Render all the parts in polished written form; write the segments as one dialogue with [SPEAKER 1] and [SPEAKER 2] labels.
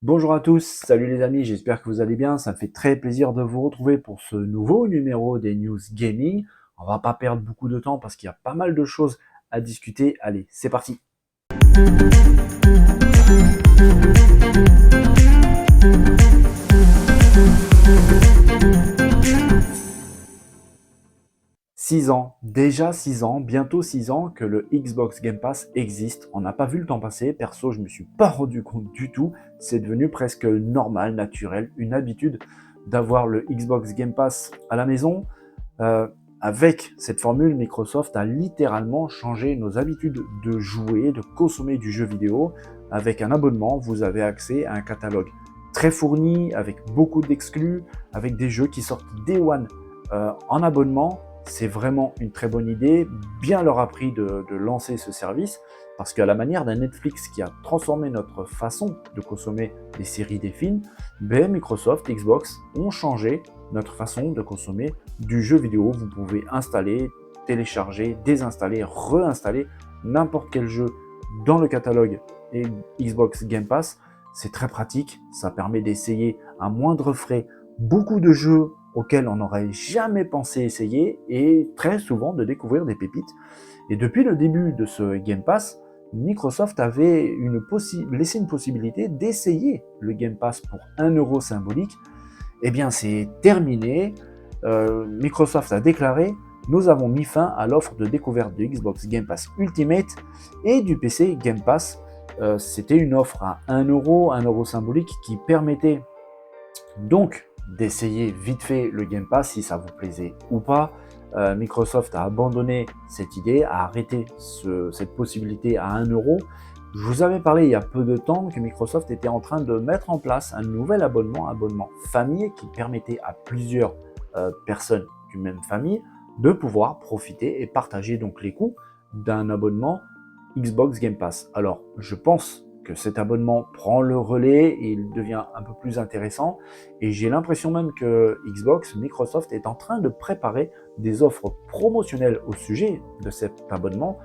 [SPEAKER 1] Bonjour à tous, salut les amis, j'espère que vous allez bien. Ça me fait très plaisir de vous retrouver pour ce nouveau numéro des News Gaming. On va pas perdre beaucoup de temps parce qu'il y a pas mal de choses à discuter. Allez, c'est parti. 6 ans, déjà 6 ans, bientôt 6 ans que le Xbox Game Pass existe. On n'a pas vu le temps passer, perso je me suis pas rendu compte du tout. C'est devenu presque normal, naturel, une habitude d'avoir le Xbox Game Pass à la maison. Euh, Avec cette formule, Microsoft a littéralement changé nos habitudes de jouer, de consommer du jeu vidéo. Avec un abonnement, vous avez accès à un catalogue très fourni, avec beaucoup d'exclus, avec des jeux qui sortent Day One en abonnement. C'est vraiment une très bonne idée. Bien leur a pris de lancer ce service, parce qu'à la manière d'un Netflix qui a transformé notre façon de consommer des séries, des films, Microsoft, Xbox ont changé notre façon de consommer du jeu vidéo. Vous pouvez installer, télécharger, désinstaller, réinstaller n'importe quel jeu dans le catalogue et Xbox Game Pass. C'est très pratique, ça permet d'essayer à moindre frais beaucoup de jeux auxquels on n'aurait jamais pensé essayer et très souvent de découvrir des pépites. Et depuis le début de ce Game Pass, Microsoft avait laissé une possibilité d'essayer le Game Pass pour 1 € symbolique. Eh bien, c'est terminé. Microsoft a déclaré: nous avons mis fin à l'offre de découverte de Xbox Game Pass Ultimate et du PC Game Pass. C'était une offre à 1 €, 1 € symbolique, qui permettait donc d'essayer vite fait le Game Pass si ça vous plaisait ou pas. Microsoft a abandonné cette idée, a arrêté cette possibilité à 1 €. Je vous avais parlé il y a peu de temps que Microsoft était en train de mettre en place un nouvel abonnement famille, qui permettait à plusieurs personnes d'une même famille de pouvoir profiter et partager donc les coûts d'un abonnement Xbox Game Pass. Alors, je pense que cet abonnement prend le relais et il devient un peu plus intéressant. Et j'ai l'impression même que Microsoft est en train de préparer des offres promotionnelles au sujet de cet abonnement,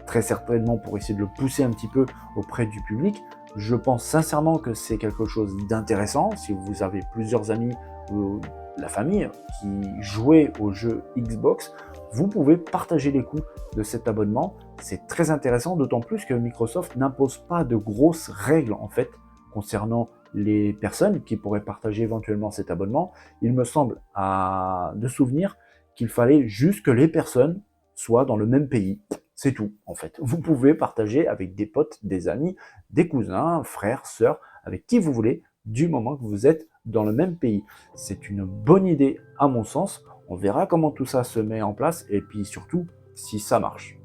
[SPEAKER 1] très certainement pour essayer de le pousser un petit peu auprès du public. Je pense sincèrement que c'est quelque chose d'intéressant. Si vous avez plusieurs amis ou la famille qui jouaient aux jeux Xbox, vous pouvez partager les coûts de cet abonnement. C'est très intéressant, d'autant plus que Microsoft n'impose pas de grosses règles en fait concernant les personnes qui pourraient partager éventuellement cet abonnement. Il me semble de souvenir qu'il fallait juste que les personnes soient dans le même pays. C'est tout en fait. Vous pouvez partager avec des potes, des amis, des cousins, frères, sœurs, avec qui vous voulez, du moment que vous êtes dans le même pays. C'est une bonne idée à mon sens. On verra comment tout ça se met en place et puis surtout si ça marche.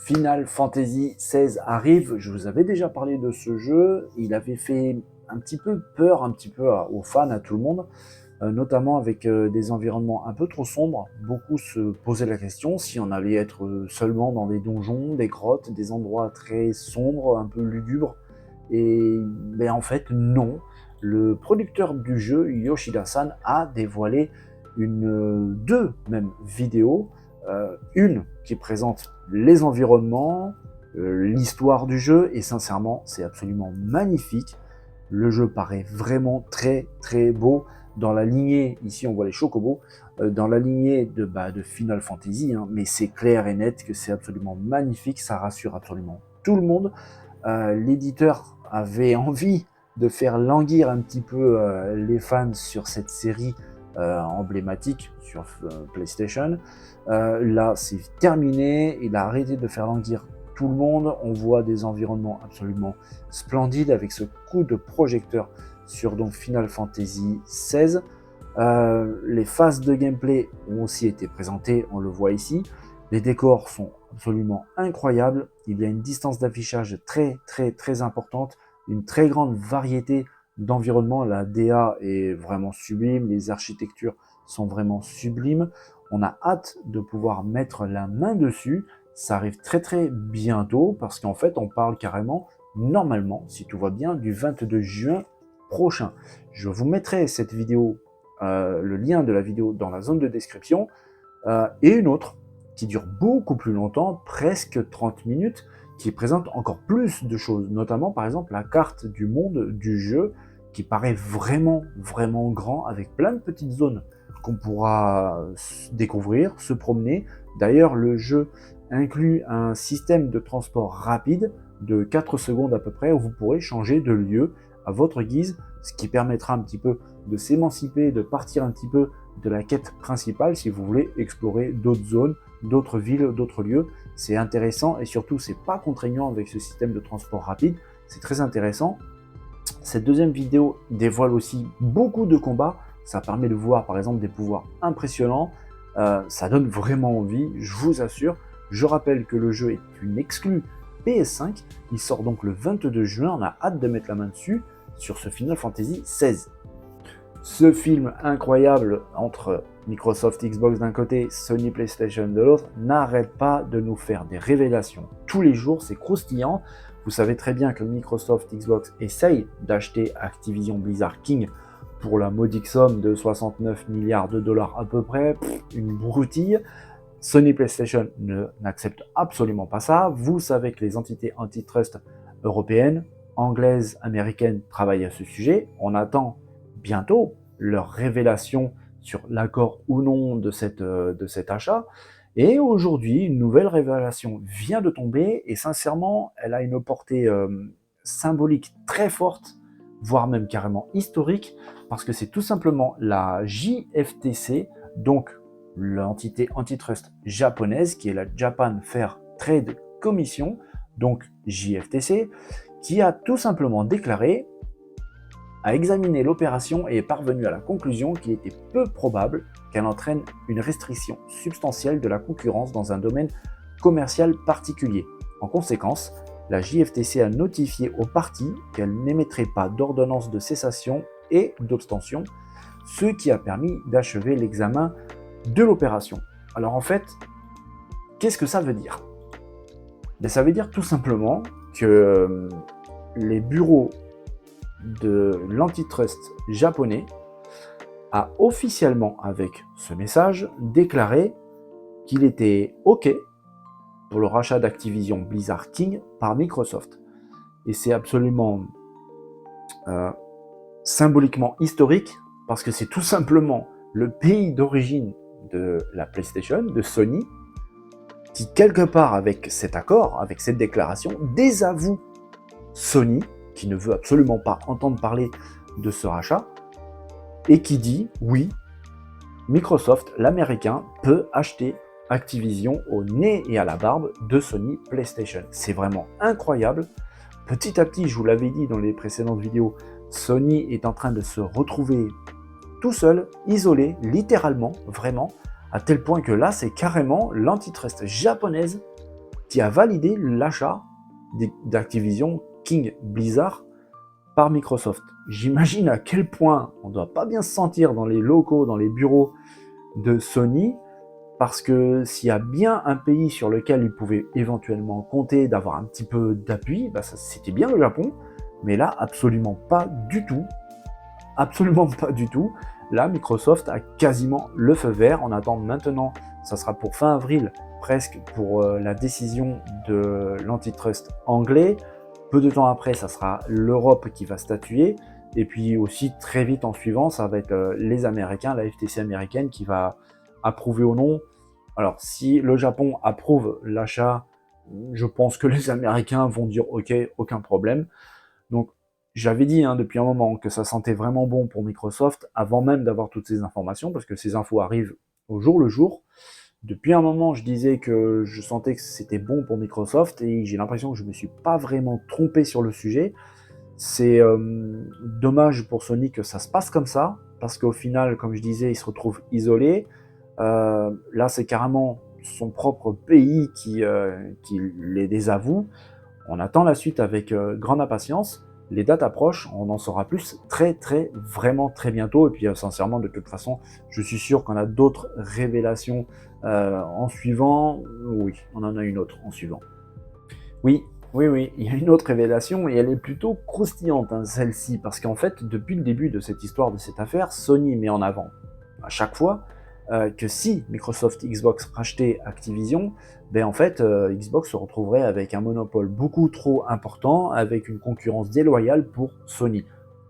[SPEAKER 1] Final Fantasy XVI arrive. Je vous avais déjà parlé de ce jeu. Il avait fait un petit peu peur, un petit peu aux fans, à tout le monde, notamment avec des environnements un peu trop sombres. Beaucoup se posaient la question si on allait être seulement dans des donjons, des grottes, des endroits très sombres, un peu lugubres. Et en fait, non. Le producteur du jeu, Yoshida-san, a dévoilé deux même vidéos. Une qui présente les environnements, l'histoire du jeu, et sincèrement, c'est absolument magnifique. Le jeu paraît vraiment très très beau, dans la lignée, ici on voit les chocobos, dans la lignée de Final Fantasy, hein, mais c'est clair et net que c'est absolument magnifique, ça rassure absolument tout le monde. L'éditeur avait envie de faire languir un petit peu les fans sur cette série emblématique sur PlayStation. Là, c'est terminé, il a arrêté de faire languir tout le monde. On voit des environnements absolument splendides avec ce coup de projecteur sur donc Final Fantasy XVI. Les phases de gameplay ont aussi été présentées, on le voit ici. Les décors sont absolument incroyables. Il y a une distance d'affichage très très très importante, une très grande variété d'environnements. La DA est vraiment sublime, les architectures sont vraiment sublimes. On a hâte de pouvoir mettre la main dessus. Ça arrive très très bientôt, parce qu'en fait on parle carrément, normalement, si tout va bien, du 22 juin prochain. Je vous mettrai cette vidéo, le lien de la vidéo dans la zone de description, et une autre qui dure beaucoup plus longtemps, presque 30 minutes, qui présente encore plus de choses, notamment par exemple la carte du monde du jeu qui paraît vraiment, vraiment grand avec plein de petites zones qu'on pourra découvrir, se promener. D'ailleurs, le jeu inclut un système de transport rapide de 4 secondes à peu près où vous pourrez changer de lieu à votre guise, ce qui permettra un petit peu de s'émanciper, de partir un petit peu de la quête principale si vous voulez explorer d'autres zones, d'autres villes, d'autres lieux. C'est intéressant et surtout c'est pas contraignant avec ce système de transport rapide, c'est très intéressant. Cette deuxième vidéo dévoile aussi beaucoup de combats, ça permet de voir par exemple des pouvoirs impressionnants, ça donne vraiment envie, je vous assure. Je rappelle que le jeu est une exclue PS5, il sort donc le 22 juin, on a hâte de mettre la main dessus sur ce Final Fantasy XVI. Ce film incroyable entre Microsoft Xbox d'un côté, Sony PlayStation de l'autre, n'arrête pas de nous faire des révélations tous les jours, c'est croustillant. Vous savez très bien que Microsoft Xbox essaye d'acheter Activision Blizzard King pour la modique somme de 69 milliards de dollars à peu près, une broutille. Sony PlayStation n'accepte absolument pas ça. Vous savez que les entités antitrust européennes, anglaises, américaines travaillent à ce sujet. On attend bientôt leur révélation sur l'accord ou non de cet achat. Et aujourd'hui, une nouvelle révélation vient de tomber et sincèrement, elle a une portée symbolique très forte, voire même carrément historique, parce que c'est tout simplement la JFTC, donc l'entité antitrust japonaise, qui est la Japan Fair Trade Commission, donc JFTC, qui a tout simplement déclaré, a examiné l'opération et est parvenu à la conclusion qu'il était peu probable qu'elle entraîne une restriction substantielle de la concurrence dans un domaine commercial particulier. En conséquence, la JFTC a notifié aux parties qu'elle n'émettrait pas d'ordonnance de cessation et d'abstention, ce qui a permis d'achever l'examen de l'opération. Alors en fait, qu'est-ce que ça veut dire? Ça veut dire tout simplement que les bureaux de l'antitrust japonais a officiellement, avec ce message, déclaré qu'il était OK pour le rachat d'Activision Blizzard King par Microsoft. Et c'est absolument symboliquement historique parce que c'est tout simplement le pays d'origine de la PlayStation, de Sony, qui quelque part avec cet accord, avec cette déclaration, désavoue Sony, qui ne veut absolument pas entendre parler de ce rachat, et qui dit oui, Microsoft, l'américain, peut acheter Activision au nez et à la barbe de Sony PlayStation. C'est vraiment incroyable. Petit à petit, je vous l'avais dit dans les précédentes vidéos, Sony est en train de se retrouver tout seul, isolé, littéralement, vraiment, à tel point que là, c'est carrément l'antitrust japonaise qui a validé l'achat d'Activision King Blizzard par Microsoft. J'imagine à quel point on ne doit pas bien se sentir dans les locaux, dans les bureaux de Sony, parce que s'il y a bien un pays sur lequel ils pouvaient éventuellement compter d'avoir un petit peu d'appui, c'était bien le Japon, mais là, absolument pas du tout. Absolument pas du tout. Là, Microsoft a quasiment le feu vert. On attend maintenant, ça sera pour fin avril, presque pour la décision de l'antitrust anglais. Peu de temps après, ça sera l'Europe qui va statuer. Et puis aussi, très vite en suivant, ça va être les Américains, la FTC américaine qui va approuver ou non. Alors, si le Japon approuve l'achat, je pense que les Américains vont dire OK, aucun problème. Donc, j'avais dit depuis un moment que ça sentait vraiment bon pour Microsoft, avant même d'avoir toutes ces informations, parce que ces infos arrivent au jour le jour. Depuis un moment, je disais que je sentais que c'était bon pour Microsoft, et j'ai l'impression que je ne me suis pas vraiment trompé sur le sujet. C'est dommage pour Sony que ça se passe comme ça, parce qu'au final, comme je disais, il se retrouve isolé. Là, c'est carrément son propre pays qui les désavoue. On attend la suite avec grande impatience. Les dates approchent, on en saura plus vraiment très bientôt. Et puis sincèrement, de toute façon, je suis sûr qu'on a d'autres révélations en suivant. Oui, on en a une autre en suivant. Oui, il y a une autre révélation et elle est plutôt croustillante, celle-ci, parce qu'en fait, depuis le début de cette histoire, de cette affaire, Sony met en avant à chaque fois que si Microsoft Xbox rachetait Activision, ben en fait, Xbox se retrouverait avec un monopole beaucoup trop important, avec une concurrence déloyale pour Sony.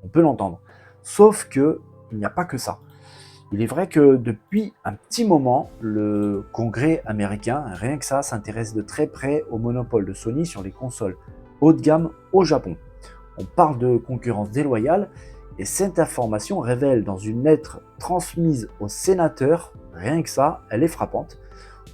[SPEAKER 1] On peut l'entendre. Sauf que il n'y a pas que ça. Il est vrai que depuis un petit moment, le Congrès américain, rien que ça, s'intéresse de très près au monopole de Sony sur les consoles haut de gamme au Japon. On parle de concurrence déloyale et cette information révèle dans une lettre transmise aux sénateurs, rien que ça, elle est frappante.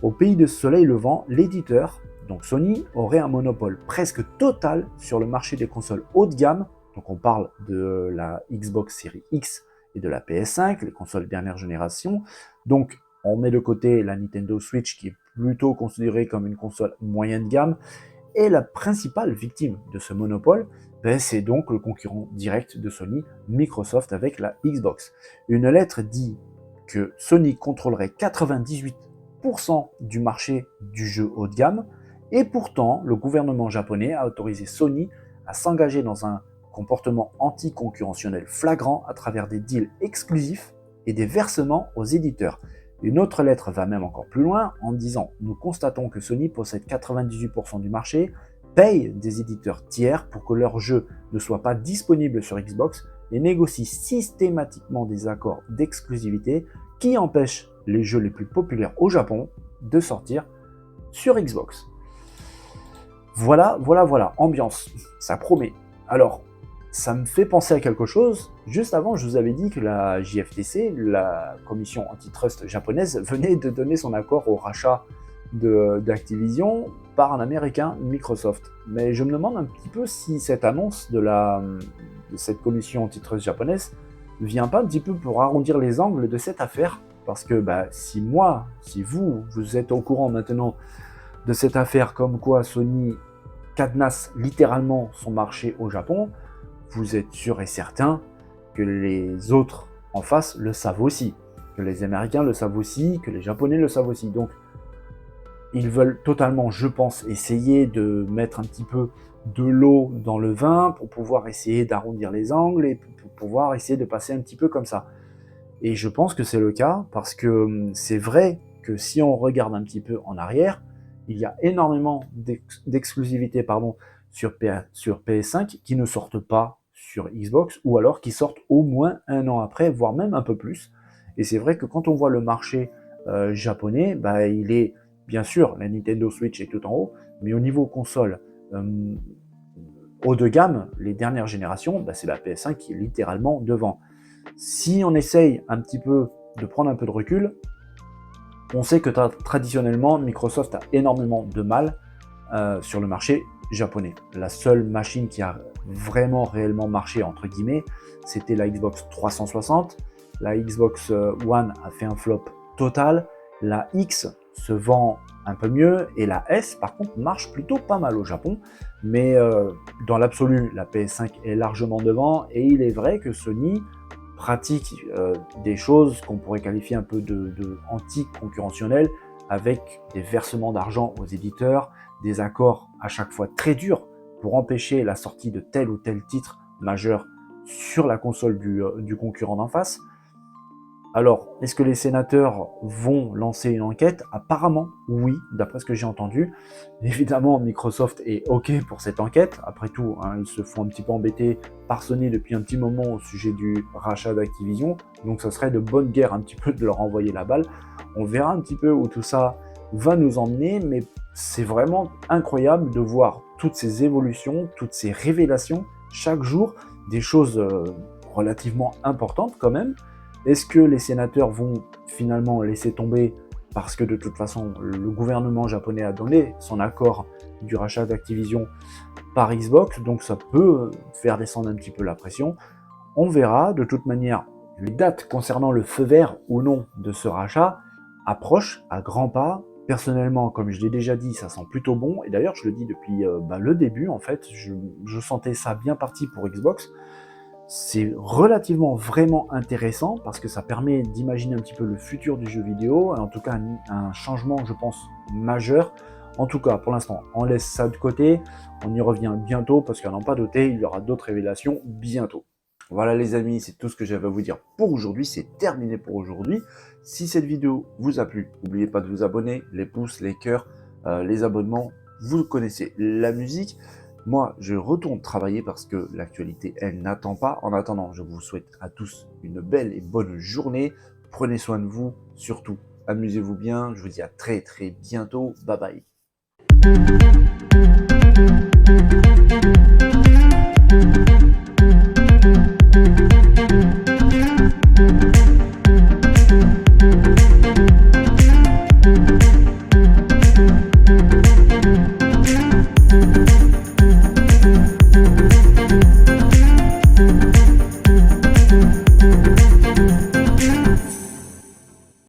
[SPEAKER 1] Au pays de soleil levant, l'éditeur, donc Sony, aurait un monopole presque total sur le marché des consoles haut de gamme. Donc on parle de la Xbox Series X et de la PS5, les consoles dernière génération. Donc on met de côté la Nintendo Switch qui est plutôt considérée comme une console moyenne gamme. Et la principale victime de ce monopole, ben, c'est donc le concurrent direct de Sony, Microsoft, avec la Xbox. Une lettre dit que Sony contrôlerait 98% du marché du jeu haut de gamme, et pourtant le gouvernement japonais a autorisé Sony à s'engager dans un comportement anticoncurrentionnel flagrant à travers des deals exclusifs et des versements aux éditeurs. Une autre lettre va même encore plus loin en disant « Nous constatons que Sony possède 98% du marché, paye des éditeurs tiers pour que leurs jeux ne soient pas disponibles sur Xbox et négocie systématiquement des accords d'exclusivité qui empêchent les jeux les plus populaires au Japon de sortir sur Xbox. » Voilà, ambiance, ça promet. Alors, ça me fait penser à quelque chose. Juste avant, je vous avais dit que la JFTC, la commission antitrust japonaise, venait de donner son accord au rachat d'Activision par un américain, Microsoft. Mais je me demande un petit peu si cette annonce de cette commission antitrust japonaise vient pas un petit peu pour arrondir les angles de cette affaire. Parce que si vous êtes au courant maintenant de cette affaire comme quoi Sony cadenasse littéralement son marché au Japon, vous êtes sûr et certain que les autres en face le savent aussi, que les Américains le savent aussi, que les Japonais le savent aussi. Donc, ils veulent totalement, je pense, essayer de mettre un petit peu de l'eau dans le vin pour pouvoir essayer d'arrondir les angles et pour pouvoir essayer de passer un petit peu comme ça. Et je pense que c'est le cas parce que c'est vrai que si on regarde un petit peu en arrière, il y a énormément d'exclusivités sur PS5 qui ne sortent pas sur Xbox ou alors qui sortent au moins un an après, voire même un peu plus. Et c'est vrai que quand on voit le marché japonais, il est bien sûr, la Nintendo Switch est tout en haut, mais au niveau console haut de gamme, les dernières générations, c'est la PS5 qui est littéralement devant. Si on essaye un petit peu de prendre un peu de recul, on sait que traditionnellement, Microsoft a énormément de mal sur le marché japonais. La seule machine qui a vraiment réellement marché, entre guillemets, c'était la Xbox 360. La Xbox One a fait un flop total. La X se vend un peu mieux et la S, par contre, marche plutôt pas mal au Japon. Mais dans l'absolu, la PS5 est largement devant et il est vrai que Sony pratique des choses qu'on pourrait qualifier un peu de anti-concurrentionnelles avec des versements d'argent aux éditeurs, des accords à chaque fois très durs pour empêcher la sortie de tel ou tel titre majeur sur la console du concurrent d'en face. Alors, est-ce que les sénateurs vont lancer une enquête? Apparemment, oui, d'après ce que j'ai entendu. Évidemment, Microsoft est OK pour cette enquête. Après tout, ils se font un petit peu embêter par Sony depuis un petit moment au sujet du rachat d'Activision. Donc, ça serait de bonne guerre un petit peu de leur envoyer la balle. On verra un petit peu où tout ça va nous emmener, mais c'est vraiment incroyable de voir toutes ces évolutions, toutes ces révélations chaque jour, des choses relativement importantes quand même. Est-ce que les sénateurs vont finalement laisser tomber parce que de toute façon le gouvernement japonais a donné son accord du rachat d'Activision par Xbox, donc ça peut faire descendre un petit peu la pression. On verra. De toute manière, les dates concernant le feu vert ou non de ce rachat approchent à grands pas. Personnellement, comme je l'ai déjà dit, ça sent plutôt bon. Et d'ailleurs, je le dis depuis le début, en fait, je sentais ça bien parti pour Xbox. C'est relativement vraiment intéressant parce que ça permet d'imaginer un petit peu le futur du jeu vidéo, et en tout cas un changement, je pense, majeur. En tout cas, pour l'instant, on laisse ça de côté, on y revient bientôt parce qu'à n'en pas douter, il y aura d'autres révélations bientôt. Voilà les amis, c'est tout ce que j'avais à vous dire pour aujourd'hui, c'est terminé pour aujourd'hui. Si cette vidéo vous a plu, n'oubliez pas de vous abonner, les pouces, les cœurs, Les abonnements, vous connaissez. La musique, moi, je retourne travailler parce que l'actualité, elle n'attend pas. En attendant, je vous souhaite à tous une belle et bonne journée. Prenez soin de vous, surtout, amusez-vous bien. Je vous dis à très très bientôt. Bye bye.